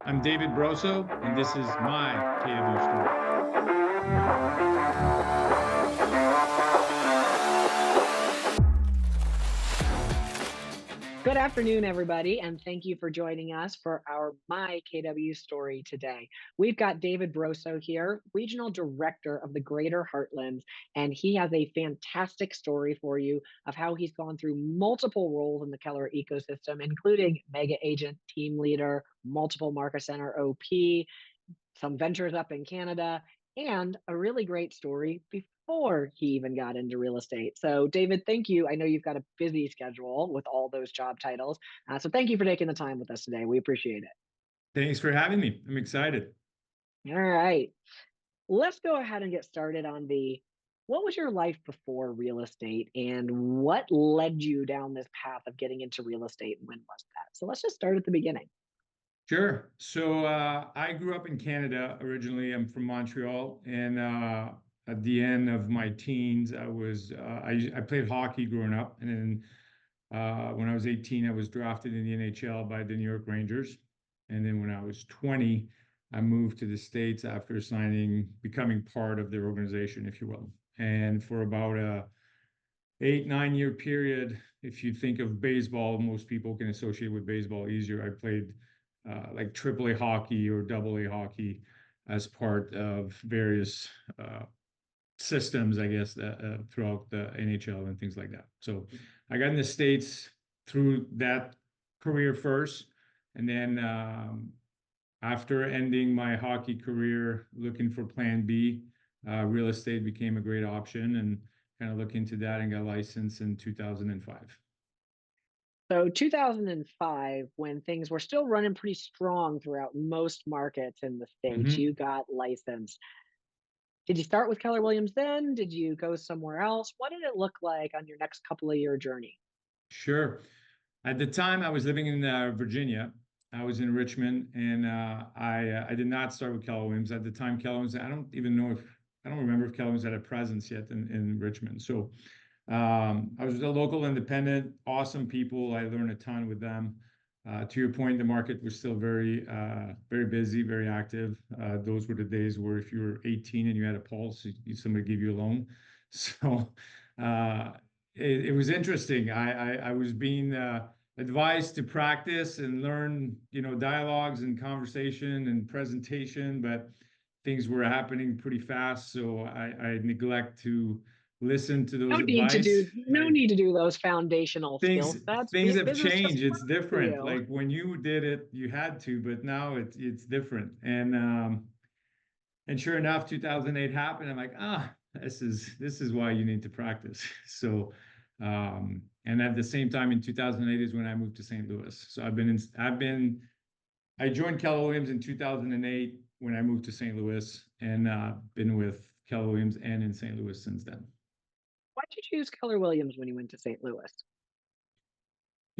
I'm David Brosseau, and this is my KW story. Good afternoon, everybody, and thank you for joining us for our My KW story today. We've got David Brosseau here, Regional Director of the Greater Heartland, and he has a fantastic story for you of how he's gone through multiple roles in the Keller ecosystem, including mega agent, team leader, multiple market center OP, some ventures up in Canada, and a really great story before he even got into real estate. So, David, thank you. I know you've got a busy schedule with all those job titles. So, thank you for taking the time with us today. We appreciate it. Thanks for having me. I'm excited. All right. Let's go ahead and get started on the what was your life before real estate and what led you down this path of getting into real estate and when was that? So, let's just start at the beginning. Sure. So I grew up in Canada originally. I'm from Montreal, and at the end of my teens, I played hockey growing up, and then when I was 18, I was drafted in the NHL by the New York Rangers, and then when I was 20, I moved to the States after becoming part of their organization, if you will. And for about a 8, 9 year period, if you think of baseball, most people can associate with baseball easier. I played like AAA hockey or AA hockey as part of various systems, I guess, throughout the NHL and things like that. So I got in the States through that career first. And then after ending my hockey career, looking for plan B, real estate became a great option and kind of look into that and got licensed in 2005. So 2005, when things were still running pretty strong throughout most markets in the States, Hmm. you got licensed. Did you start with Keller Williams then? Did you go somewhere else? What did it look like on your next couple of year journey? Sure. At the time, I was living in Virginia. I was in Richmond, and I did not start with Keller Williams. At the time, Keller Williams, I don't remember if Keller Williams had a presence yet in Richmond. So I was a local independent, awesome people. I learned a ton with them. To your point, the market was still very busy, very active. Those were the days where if you were 18 and you had a pulse, somebody gave you a loan. So uh, it was interesting. I was being advised to practice and learn, dialogues and conversation and presentation, but things were happening pretty fast. So I neglect to listen to those advice. No need to do those foundational things skill sets. things have Business just changed. It's works for different. you. Like when you did it, you had to, but now it's different. And sure enough, 2008 happened. I'm like, this is why you need to practice. So and at the same time in 2008 is when I moved to St. Louis. So I joined Keller Williams in 2008 when I moved to St. Louis, and been with Keller Williams and in St. Louis since then. Why'd you choose Keller Williams when you went to St. Louis?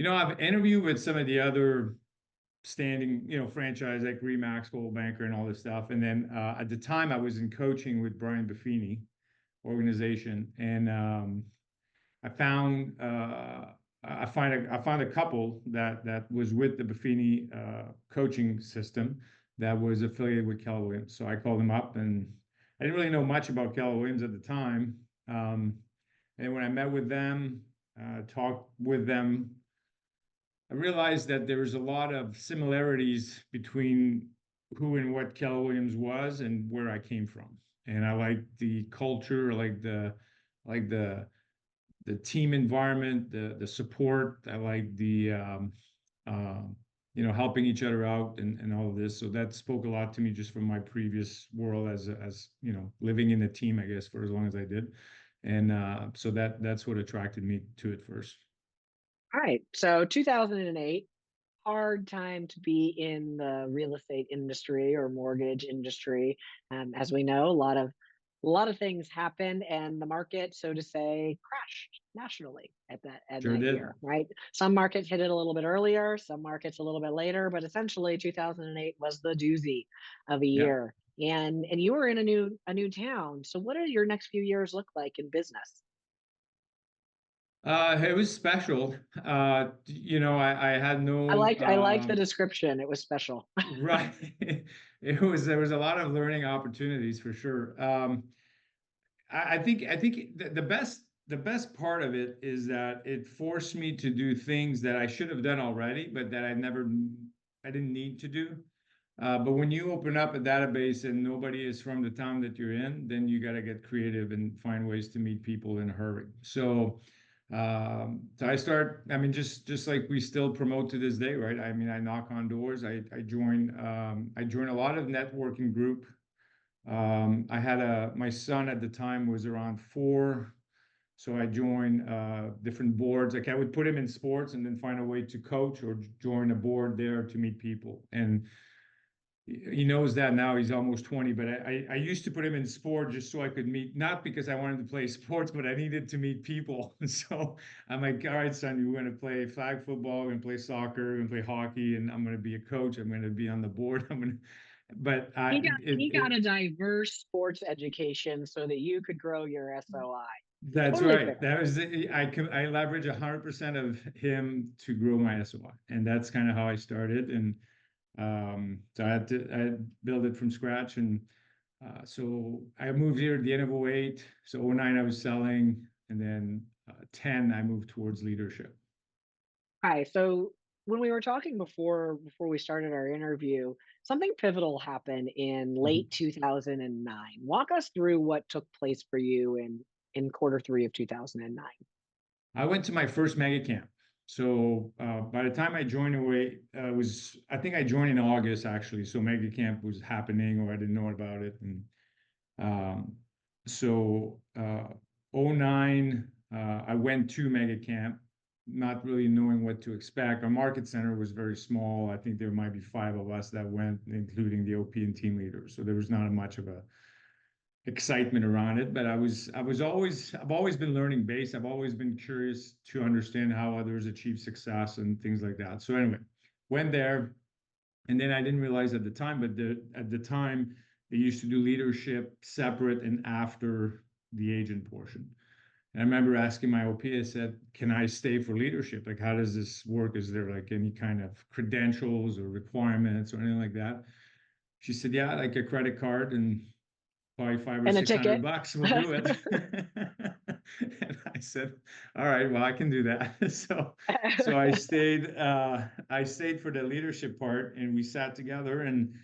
I've interviewed with some of the other standing, franchise like Remax, Global Banker, and all this stuff. And then at the time, I was in coaching with Brian Buffini organization, and I found a couple that was with the Buffini coaching system that was affiliated with Keller Williams. So I called them up, and I didn't really know much about Keller Williams at the time. And when I met with them, talked with them, I realized that there was a lot of similarities between who and what Keller Williams was and where I came from. And I like the culture, I like the team environment, the support. I like the helping each other out and all of this. So that spoke a lot to me just from my previous world as living in a team, I guess, for as long as I did. And so that's what attracted me to it first. All right. So 2008, hard time to be in the real estate industry or mortgage industry. As we know, a lot of things happened and the market, so to say, crashed nationally at Sure that did. year, right? Some markets hit it a little bit earlier, some markets a little bit later, but essentially 2008 was the doozy of a Yeah. year. And you were in a new town. So what do your next few years look like in business? It was special. I had no I liked the description. It was special. right. There was a lot of learning opportunities for sure. I think the best part of it is that it forced me to do things that I should have done already, but that I didn't need to do. But when you open up a database and nobody is from the town that you're in, then you got to get creative and find ways to meet people in a hurry. I mean, just like we still promote to this day, right? I mean, I knock on doors. I join a lot of networking group. My son at the time was around 4, so I joined different boards. Like I would put him in sports and then find a way to coach or join a board there to meet people. And he knows that now. He's almost 20, but I used to put him in sport just so I could meet, not because I wanted to play sports, but I needed to meet people. So I'm like, all right, son, you're going to play flag football, we're going to play soccer, we're going to play hockey, and I'm going to be a coach. I'm going to be on the board. But He got a diverse sports education so that you could grow your SOI. that's Totally right. fair. I leverage 100% of him to grow my SOI, and that's kind of how I started. And so I built it from scratch. And so I moved here at the end of '08. So '09 I was selling, and then 10 I moved towards leadership. Hi. So when we were talking before we started our interview, something pivotal happened in Mhm. late 2009. Walk us through what took place for you in quarter three of 2009. I went to my first mega camp. So by the time I joined away, was I think I joined in August actually. So mega camp was happening, or I didn't know about it. And um, so '09, I went to mega camp, not really knowing what to expect. Our market center was very small. I think there might be 5 of us that went, including the OP and team leaders. So there was not much of a excitement around it. But I've always been learning based. I've always been curious to understand how others achieve success and things like that. So anyway, went there, and then I didn't realize at the time, but at the time they used to do leadership separate and after the agent portion. And I remember asking my OP, I said, "Can I stay for leadership? Like, how does this work? Is there like any kind of credentials or requirements or anything like that?" She said, "Yeah, like a credit card and probably 5 or And a six hundred ticket. bucks will do it." And I said, "All right, well, I can do that." So I stayed for the leadership part, and we sat together, and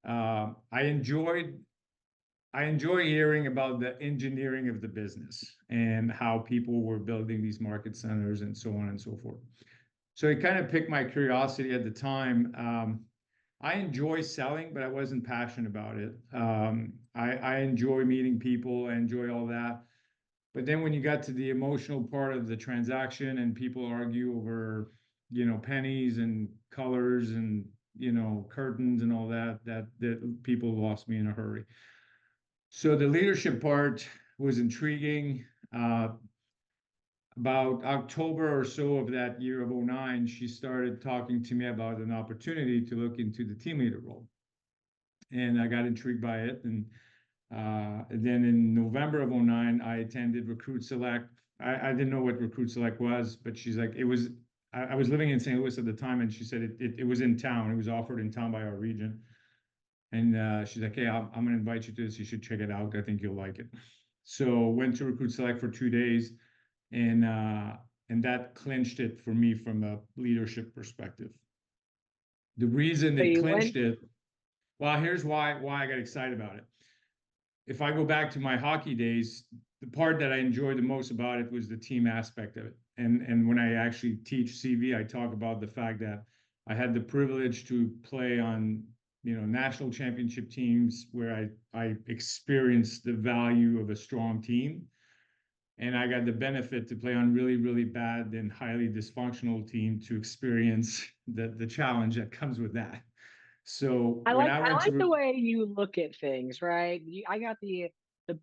uh, I enjoyed I enjoy hearing about the engineering of the business and how people were building these market centers and so on and so forth. So it kind of piqued my curiosity at the time. I enjoy selling, but I wasn't passionate about it. I enjoy meeting people. I enjoy all that. But then when you got to the emotional part of the transaction and people argue over, pennies and colors and, curtains and all that, that people lost me in a hurry. So the leadership part was intriguing. Uh, about October or so of that year of '09, she started talking to me about an opportunity to look into the team leader role. And I got intrigued by it. And then in November of '09, I attended Recruit Select. I didn't know what Recruit Select was, but she's like, I was living in St. Louis at the time, and she said it was in town. It was offered in town by our region. And she's like, "Hey, I'm going to invite you to this. You should check it out. I think you'll like it." So went to Recruit Select for 2 days, and uh, and that clinched it for me from a leadership perspective. The reason So it you went clinched it, well, here's why I got excited about it. If I go back to my hockey days, the part that I enjoyed the most about it was the team aspect of it. And when I actually teach CV, I talk about the fact that I had the privilege to play on, national championship teams where I experienced the value of a strong team. And I got the benefit to play on really, really bad and highly dysfunctional team to experience the challenge that comes with that. So when I I went like the to way you look at things, right? I got the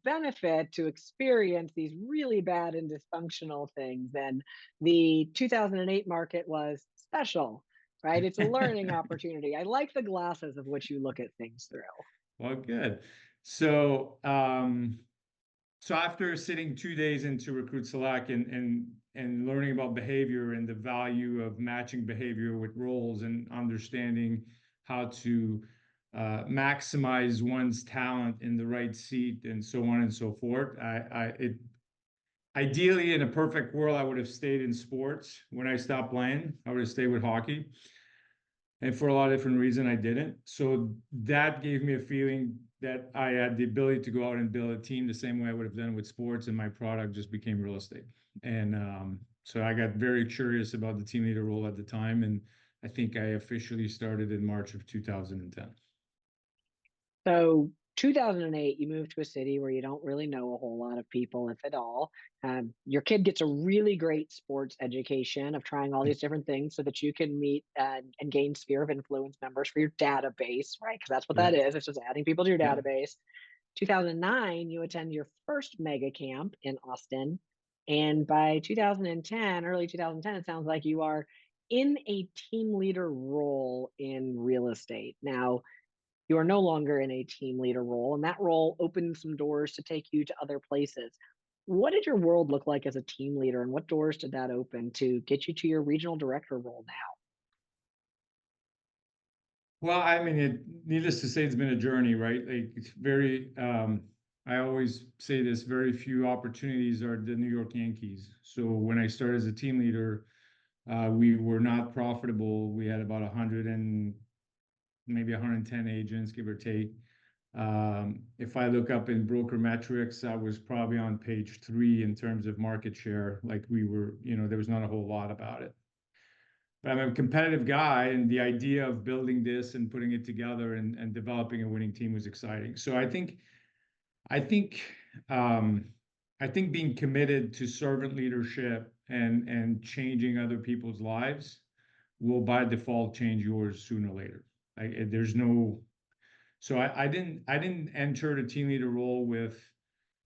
benefit to experience these really bad and dysfunctional things, and the 2008 market was special, right? It's a learning opportunity. I like the glasses of which you look at things through. well, good. So, so after sitting 2 days into Recruit Select, and and learning about behavior and the value of matching behavior with roles and understanding how to maximize one's talent in the right seat and so on and so forth. Ideally, in a perfect world, I would have stayed in sports. When I stopped playing, I would have stayed with hockey. And for a lot of different reasons, I didn't. So that gave me a feeling that I had the ability to go out and build a team the same way I would have done with sports, and my product just became real estate. And so I got very curious about the team leader role at the time, and I think I officially started in March of 2010. So 2008, you moved to a city where you don't really know a whole lot of people, if at all. Your kid gets a really great sports education of trying all these different things so that you can meet and gain sphere of influence members for your database, right? Because that's what Yeah, that is. It's just adding people to your yeah. database. 2009, you attend your first mega camp in Austin. And by 2010, early 2010, it sounds like you are in a team leader role in real estate. Now, you are no longer in a team leader role, and that role opened some doors to take you to other places. What did your world look like as a team leader, and what doors did that open to get you to your regional director role now? Well, I mean, needless to say, it's been a journey, right? Like it's very, I always say this, very few opportunities are the New York Yankees. So when I started as a team leader, we were not profitable. We had about 100 and maybe 110 agents, give or take. If I look up in broker metrics, I was probably on page 3 in terms of market share. Like we were, there was not a whole lot about it. But I'm a competitive guy, and the idea of building this and putting it together and developing a winning team was exciting. So I think, um, I think being committed to servant leadership and changing other people's lives will by default change yours sooner or later. There's no, so I didn't enter the team leader role with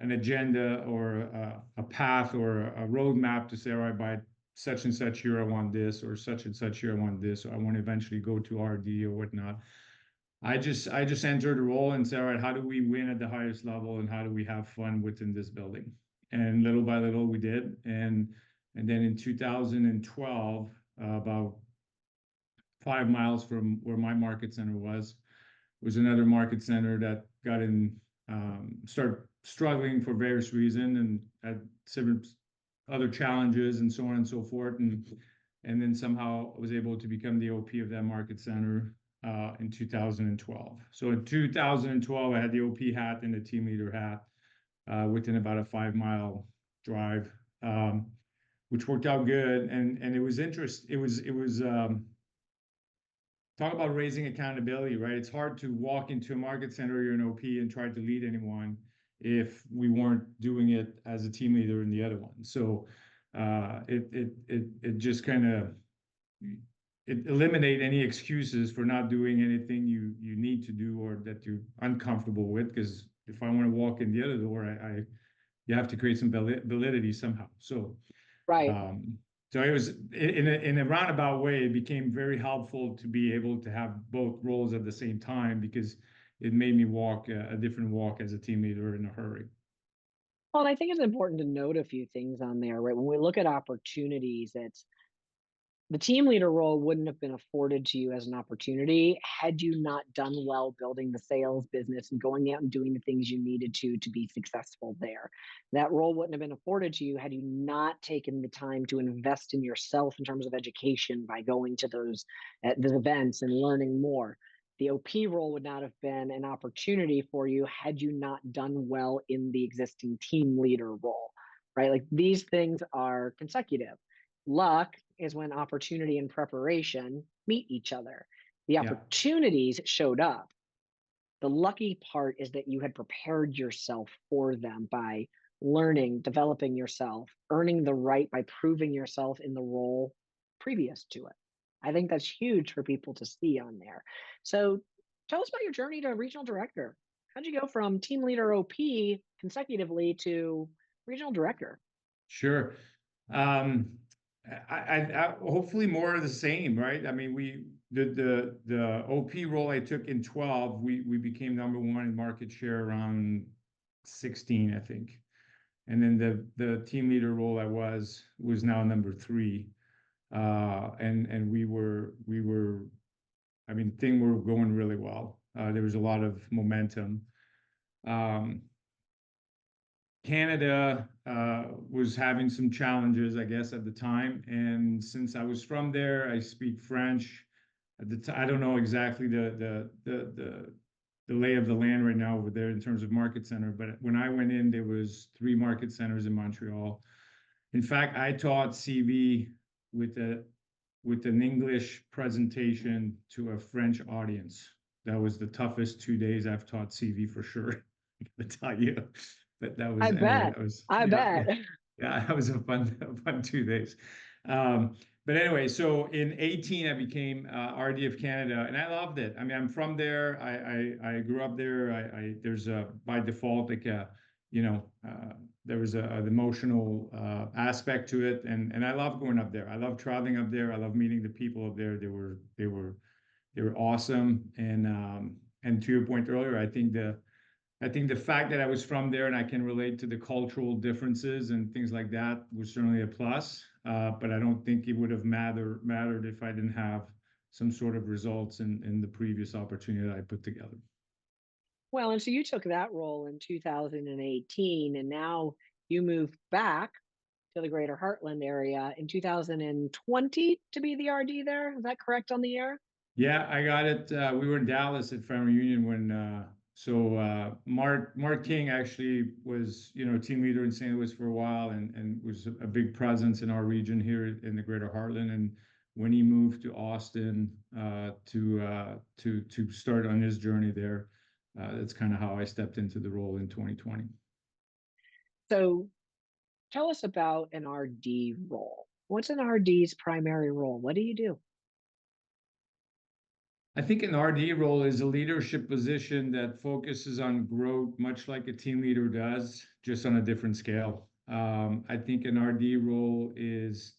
an agenda or a path or a roadmap to say, all right, by such and such year I want this, or such and such year I want this, or I want to eventually go to RD or whatnot. I just entered the role and said, all right, how do we win at the highest level and how do we have fun within this building? And little by little we did. And then in 2012, about 5 miles from where my market center was another market center that got in, started struggling for various reasons and had some other challenges and so on and so forth. And then somehow I was able to become the OP of that market center in 2012. So in 2012, I had the OP hat and the team leader hat within about a 5 mile drive, which worked out good. And it was talk about raising accountability, right? It's hard to walk into a market center, you're an OP, and try to lead anyone if we weren't doing it as a team leader in the other one. So it just kind of it eliminate any excuses for not doing anything you need to do or that you're uncomfortable with. Because if I want to walk in the other door, I you have to create some validity somehow. So Right. um, so it was in a roundabout way, it became very helpful to be able to have both roles at the same time because it made me walk a different walk as a team leader in a hurry. Well, and I think it's important to note a few things on there, right? When we look at opportunities, it's the team leader role wouldn't have been afforded to you as an opportunity had you not done well building the sales business and going out and doing the things you needed to be successful there. That role wouldn't have been afforded to you had you not taken the time to invest in yourself in terms of education by going to those events and learning more. The OP role would not have been an opportunity for you had you not done well in the existing team leader role, right? Like these things are consecutive. Luck is when opportunity and preparation meet each other. The Yeah, opportunities showed up. The lucky part is that you had prepared yourself for them by learning, developing yourself, earning the right by proving yourself in the role previous to it. I think that's huge for people to see on there. So tell us about your journey to regional director. How'd you go from team leader OP consecutively to regional director? sure. Um, hopefully more of the same, right? I mean, the OP role I took in 12, we became number one in market share around 16, I think. And then the team leader role I was now number 3. And we were, I mean, things were going really well. There was a lot of momentum. Um, Canada was having some challenges, I guess, at the time. And since I was from there, I speak French. At the time, I don't know exactly the lay of the land right now over there in terms of market center. But when I went in, there was 3 market centers in Montreal. In fact, I taught CV with an English presentation to a French audience. That was the toughest 2 days I've taught CV for sure. I tell you, but that was I anyway. bet. That was I bet. yeah. That was a fun 2 days. But anyway, so in 18, I became RD of Canada, and I loved it. I mean, I'm from there. I grew up there. There's a by default like a you know there was an emotional aspect to it, and I love going up there. I love traveling up there. I love meeting the people up there. They were awesome. And to your point earlier, I think the fact that I was from there and I can relate to the cultural differences and things like that was certainly a plus. But I don't think it would have mattered if I didn't have some sort of results in the previous opportunity that I put together. Well, and so you took that role in 2018, and now you moved back to the Greater Heartland area in 2020 to be the RD there. Is that correct on the year? Yeah, I got it. We were in Dallas at Family Reunion when Mark King actually was team leader in St. Louis for a while and was a big presence in our region here in the Greater Heartland. And when he moved to Austin to start on his journey there, that's kind of how I stepped into the role in 2020. So tell us about an RD role. What's an RD's primary role? What do you do? I think an RD role is a leadership position that focuses on growth, much like a team leader does, just on a different scale. I think an RD role is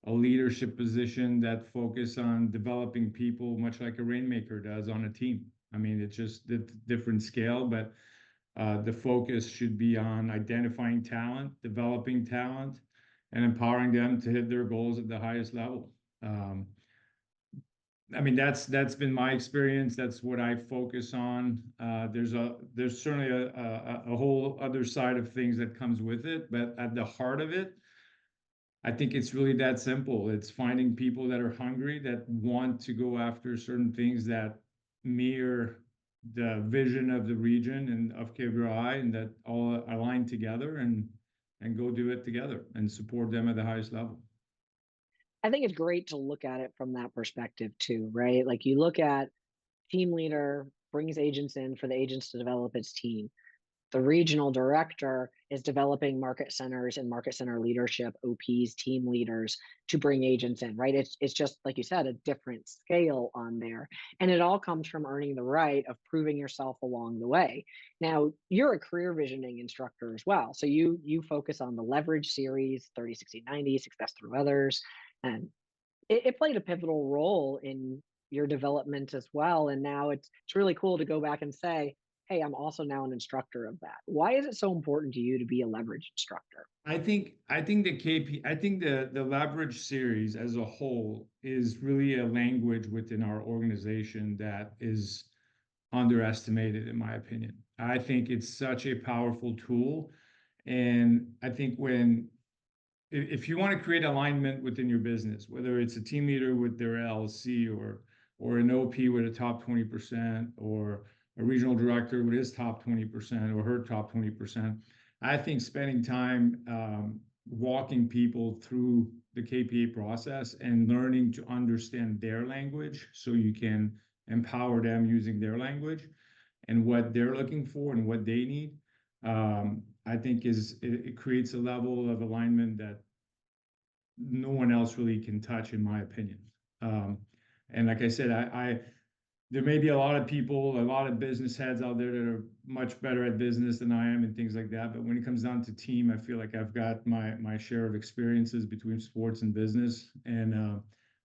a leadership position that focuses on developing people, much like a rainmaker does on a team. I mean, it's just a different scale, but the focus should be on identifying talent, developing talent, and empowering them to hit their goals at the highest level. Um, I mean, that's been my experience. That's what I focus on. There's certainly a whole other side of things that comes with it, but at the heart of it, I think it's really that simple. It's finding people that are hungry, that want to go after certain things that mirror the vision of the region and of KWRI, and that all align together and go do it together and support them at the highest level. I think it's great to look at it from that perspective too, right? Like you look at team leader brings agents in for the agents to develop its team. The regional director is developing market centers and market center leadership, OPs, team leaders to bring agents in, right? It's just like you said, a different scale on there. And it all comes from earning the right of proving yourself along the way. Now, you're a career visioning instructor as well. So you focus on the leverage series, 30, 60, 90, success through others. And it played a pivotal role in your development as well. And now it's really cool to go back and say, hey, I'm also now an instructor of that. Why is it so important to you to be a leverage instructor? I think the leverage series as a whole is really a language within our organization that is underestimated, in my opinion. I think it's such a powerful tool. And I think if you want to create alignment within your business, whether it's a team leader with their LLC or an OP with a top 20% or a regional director with his top 20% or her top 20%, I think spending time walking people through the KPA process and learning to understand their language so you can empower them using their language and what they're looking for and what they need. I think it creates a level of alignment that no one else really can touch, in my opinion. Um, and like I said, there may be a lot of people, a lot of business heads out there that are much better at business than I am and things like that. But when it comes down to team, I feel like I've got my share of experiences between sports and business. And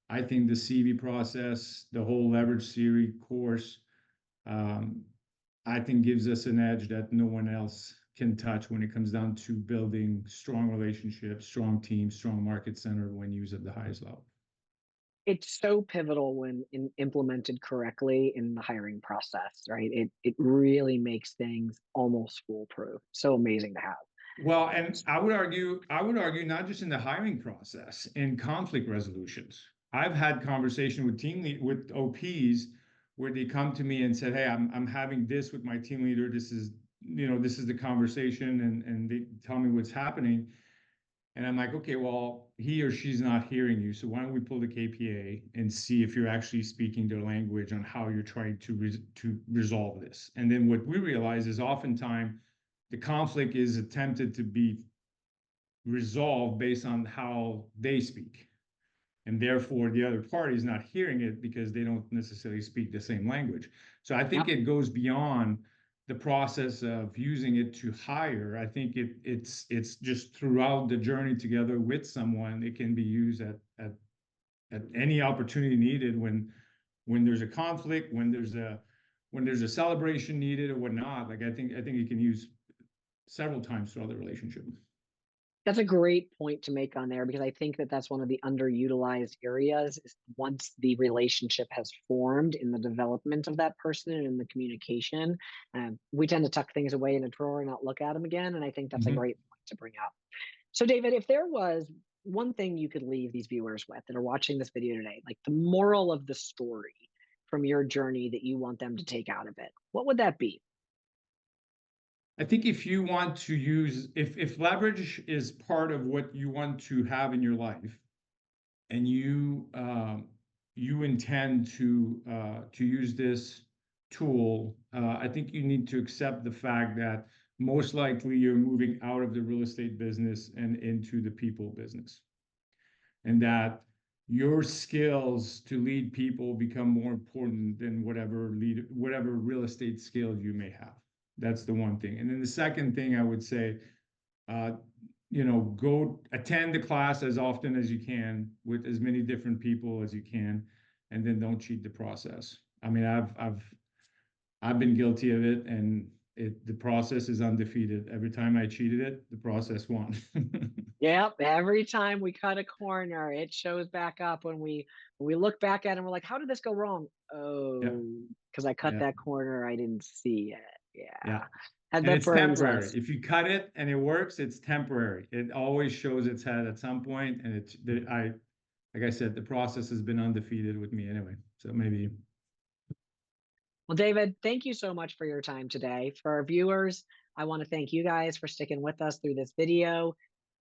I think the CV process, the whole leverage series course, um, I think gives us an edge that no one else can touch when it comes down to building strong relationships, strong teams, strong market center when used at the highest level. It's so pivotal when implemented correctly in the hiring process, right? It really makes things almost foolproof. So amazing to have. Well, and I would argue not just in the hiring process, in conflict resolutions. I've had conversation with with OPs where they come to me and said, "Hey, I'm having this with my team leader. This is the conversation," and they tell me what's happening. And I'm like, okay, well, he or she's not hearing you. So why don't we pull the KPA and see if you're actually speaking their language on how you're trying to resolve this? And then what we realize is oftentimes the conflict is attempted to be resolved based on how they speak. And therefore, the other party is not hearing it because they don't necessarily speak the same language. So I think Yep. it goes beyond the process of using it to hire. I think it's just throughout the journey together with someone. It can be used at any opportunity needed when there's a conflict, when there's a celebration needed or whatnot. Like I think you can use several times throughout the relationship. That's a great point to make on there because I think that that's one of the underutilized areas is once the relationship has formed in the development of that person and in the communication, we tend to tuck things away in a drawer and not look at them again. And I think that's a Mhm. great point to bring up. So, David, if there was one thing you could leave these viewers with that are watching this video today, like the moral of the story from your journey that you want them to take out of it, what would that be? I think if you want to use, if leverage is part of what you want to have in your life, and you intend to use this tool, I think you need to accept the fact that most likely you're moving out of the real estate business and into the people business, and that your skills to lead people become more important than whatever real estate skills you may have. That's the one thing. And then the second thing I would say, uh, go attend the class as often as you can with as many different people as you can, and then don't cheat the process. I mean, I've been guilty of it, and the process is undefeated. Every time I cheated it, the process won. Yep, every time we cut a corner, it shows back up when we look back at it and we're like, how did this go wrong? Yeah, Oh, because I cut yeah, that corner, I didn't see it. yeah. Yeah. And And that it's burns temporary. us. If you cut it and it works, it's temporary. It always shows its head at some point, and like I said, the process has been undefeated with me anyway. So maybe. Well, David, thank you so much for your time today. For our viewers, I want to thank you guys for sticking with us through this video.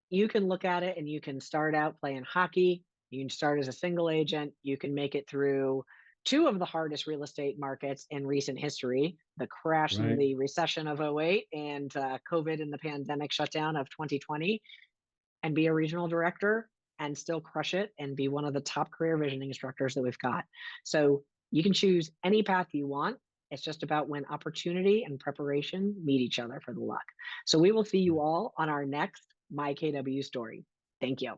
You can look at it and you can start out playing hockey. You can start as a single agent. You can make it through two of the hardest real estate markets in recent history, the crash and Right. the recession of '08 and COVID and the pandemic shutdown of 2020, and be a regional director and still crush it and be one of the top career visioning instructors that we've got. So you can choose any path you want. It's just about when opportunity and preparation meet each other for the luck. So we will see you all on our next My KW story. Thank you.